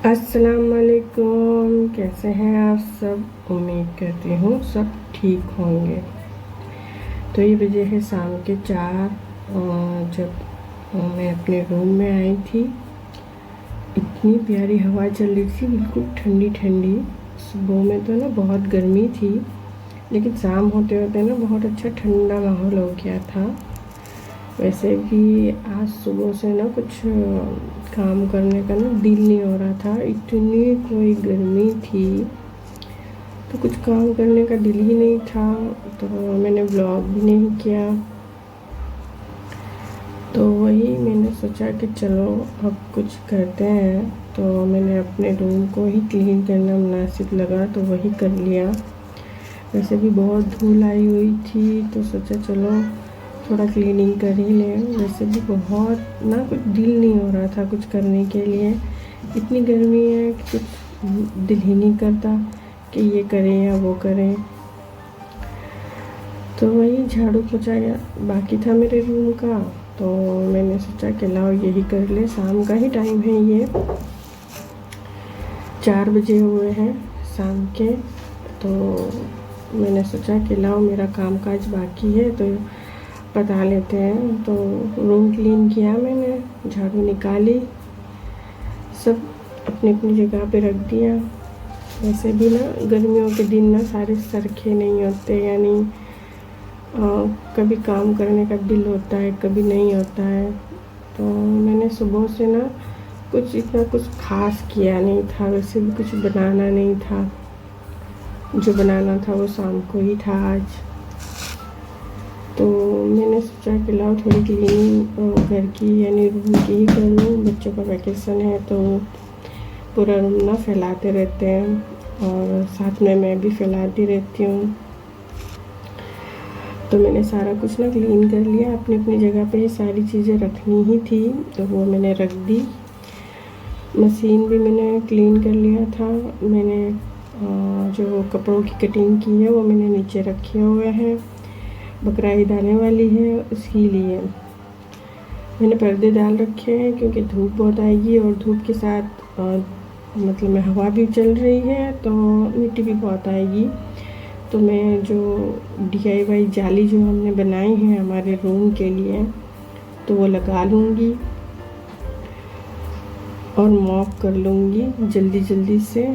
अस्सलाम वालेकुम। कैसे हैं आप सब? उम्मीद करती हूँ सब ठीक होंगे। तो ये बजे है शाम के 4। जब मैं अपने रूम में आई थी, इतनी प्यारी हवा चल रही थी, बिल्कुल ठंडी ठंडी। सुबह में तो ना बहुत गर्मी थी, लेकिन शाम होते होते ना बहुत अच्छा ठंडा माहौल हो गया था। वैसे भी आज सुबह से ना कुछ काम करने का ना दिल नहीं हो रहा था, इतनी कोई गर्मी थी, तो कुछ काम करने का दिल ही नहीं था। तो मैंने व्लॉग भी नहीं किया। तो वही मैंने सोचा कि चलो अब कुछ करते हैं। तो मैंने अपने रूम को ही क्लीन करना मुनासिब लगा, तो वही कर लिया। वैसे भी बहुत धूल आई हुई थी, तो सोचा चलो थोड़ा क्लीनिंग कर ही लें। वैसे भी बहुत ना कुछ दिल नहीं हो रहा था कुछ करने के लिए, इतनी गर्मी है कि कुछ दिल ही नहीं करता कि ये करें या वो करें। तो वही झाड़ू पोछा बाकी था मेरे रूम का, तो मैंने सोचा कि लाओ यही कर ले। शाम का ही टाइम है, ये 4 बजे हुए हैं शाम के। तो मैंने सोचा कि लाओ मेरा काम काज बाकी है तो बता लेते हैं। तो रूम क्लीन किया मैंने, झाड़ू निकाली, सब अपनी अपनी जगह पे रख दिया। वैसे भी ना गर्मियों के दिन ना सारे सरखे नहीं होते, यानी कभी काम करने का दिल होता है, कभी नहीं होता है। तो मैंने सुबह से ना कुछ इतना कुछ खास किया नहीं था, वैसे भी कुछ बनाना नहीं था। जो बनाना था वो शाम को ही था आज। तो मैंने सोचा कि लाओ थोड़ी क्लीनिंग घर की यानी रूम की ही कर लूँ। बच्चों का वैकेशन है तो पूरा रूम ना फैलाते रहते हैं, और साथ में मैं भी फैलाती रहती हूँ। तो मैंने सारा कुछ ना क्लीन कर लिया। अपनी अपनी जगह पे ये सारी चीज़ें रखनी ही थी, तो वो मैंने रख दी। मशीन भी मैंने क्लीन कर लिया था। मैंने जो कपड़ों की कटिंग की है वो मैंने नीचे रखे हुए हैं। बकरा ईद आने वाली है, उसके लिए मैंने पर्दे डाल रखे हैं, क्योंकि धूप बहुत आएगी और धूप के साथ मतलब में हवा भी चल रही है तो मिट्टी भी बहुत आएगी। तो मैं जो DIY जाली जो हमने बनाई है हमारे रूम के लिए, तो वो लगा लूँगी और मॉप कर लूँगी जल्दी जल्दी से।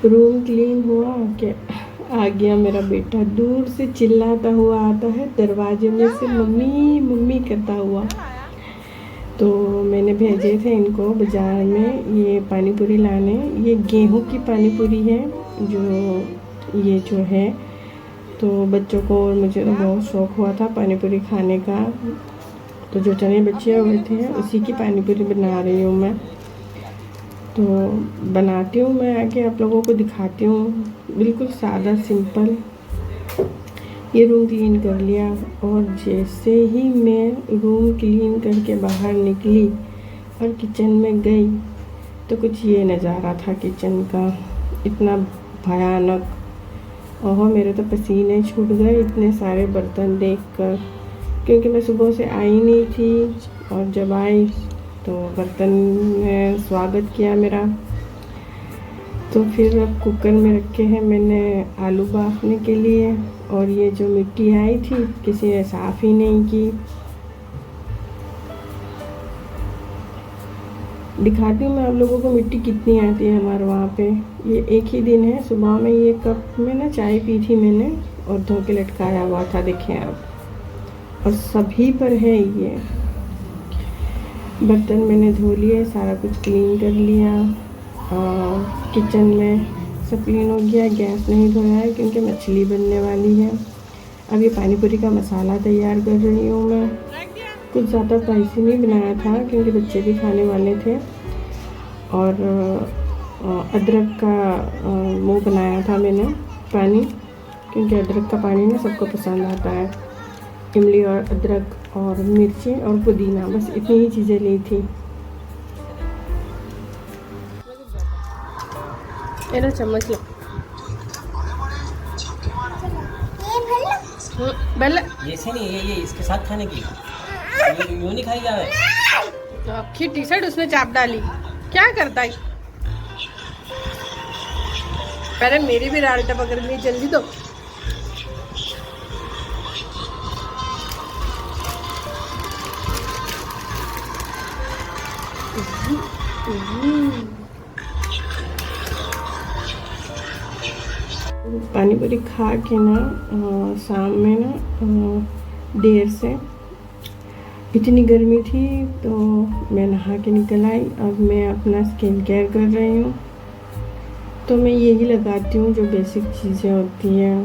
रूम क्लीन हुआ कि आ गया मेरा बेटा, दूर से चिल्लाता हुआ आता है दरवाजे में से, मम्मी मम्मी करता हुआ। तो मैंने भेजे थे इनको बाज़ार में ये पानी पूरी लाने। ये गेहूं की पानी पूरी है जो है। तो बच्चों को और मुझे बहुत शौक़ हुआ था पानी पूरी खाने का, तो जो चने बचे हुए थे उसी की पानी पूरी बना रही हूँ मैं। तो बनाती हूँ मैं, आगे आप लोगों को दिखाती हूँ, बिल्कुल सादा सिंपल। ये रूम क्लीन कर लिया, और जैसे ही मैं रूम क्लीन करके बाहर निकली और किचन में गई, तो कुछ ये नज़ारा था किचन का, इतना भयानक। ओह मेरे तो पसीने छूट गए इतने सारे बर्तन देखकर, क्योंकि मैं सुबह से आई नहीं थी, और जब आई तो बर्तन ने स्वागत किया मेरा। तो फिर अब कुकर में रखे हैं मैंने आलू भापने के लिए, और ये जो मिट्टी आई थी किसी ने साफ़ ही नहीं की। दिखाती हूँ मैं आप लोगों को मिट्टी कितनी आती है हमारे वहाँ पे। ये एक ही दिन है, सुबह में ये कप में ना चाय पी थी मैंने, और धो के लटकाया हुआ था, देखें आप। और सभी पर है ये। बर्तन मैंने धो लिए, सारा कुछ क्लीन कर लिया, और किचन में सब क्लीन हो गया। गैस नहीं धोया है क्योंकि मछली बनने वाली है, अब ये पानी पूरी का मसाला तैयार कर रही हूँ मैं। कुछ ज़्यादा स्पाइसी नहीं बनाया था क्योंकि बच्चे भी खाने वाले थे। और अदरक का वो बनाया था मैंने पानी, क्योंकि अदरक का पानी ना सबको पसंद आता है। इमली और अदरक और मिर्ची और पुदीना, बस इतनी ही चीज़ें ली थी। ये लो चम्मच लो। ऐसे नहीं, ये इसके साथ खाने की, यूं नहीं खाई जावे। तो आपकी टी शर्ट उसने चाप डाली, क्या करता है? पहले मेरी भी राल्टा पकड़ ली, जल्दी दो। पानी पूरी खा के ना शाम में ना देर से, इतनी गर्मी थी तो मैं नहा के निकल आई। अब मैं अपना स्किन केयर कर रही हूँ। तो मैं यही लगाती हूँ जो बेसिक चीज़ें होती हैं।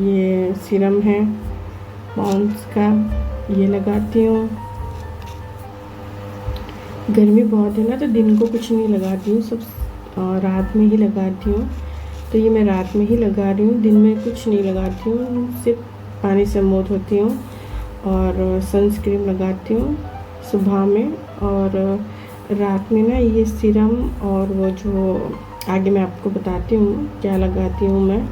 ये सीरम है पॉन्ड्स का, ये लगाती हूँ। गर्मी बहुत है ना तो दिन को कुछ नहीं लगाती हूँ, सब रात में ही लगाती हूँ। तो ये मैं रात में ही लगा रही हूँ, दिन में कुछ नहीं लगाती हूँ, सिर्फ पानी से मुँह धोती हूँ और सनस्क्रीन लगाती हूँ सुबह में। और रात में ना ये सीरम और वो जो आगे मैं आपको बताती हूँ क्या लगाती हूँ मैं।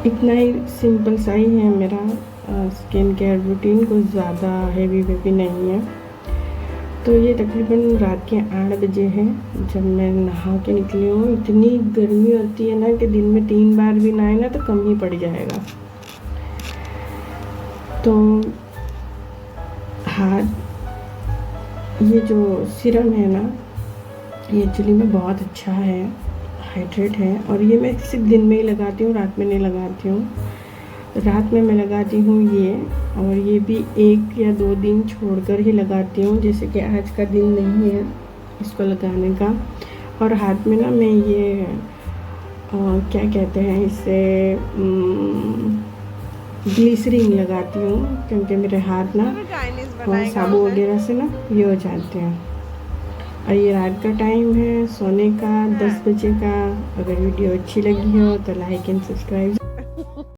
इतना ही सिंपल सा ही है मेरा स्किन केयर रूटीन, कुछ ज़्यादा हैवी वेवी नहीं है। तो ये तकरीबन रात के 8 बजे है जब मैं नहा के निकली हूँ। इतनी गर्मी होती है ना कि दिन में 3 बार भी नहाए ना तो कम ही पड़ जाएगा। तो हाथ, ये जो सीरम है ना ये एक्चुअली में बहुत अच्छा है, हाइड्रेट है। और ये मैं सिर्फ दिन में ही लगाती हूँ, रात में नहीं लगाती हूँ। रात में मैं लगाती हूँ ये, और ये भी 1 या 2 दिन छोड़कर ही लगाती हूँ, जैसे कि आज का दिन नहीं है इसको लगाने का। और हाथ में ना मैं ये क्या कहते हैं इसे, ग्लिसरीन लगाती हूँ, क्योंकि मेरे हाथ ना साबुन वगैरह से ना ये हो जाते हैं। और ये रात का टाइम है सोने का 10 बजे का। अगर वीडियो अच्छी लगी हो तो लाइक एंड सब्सक्राइब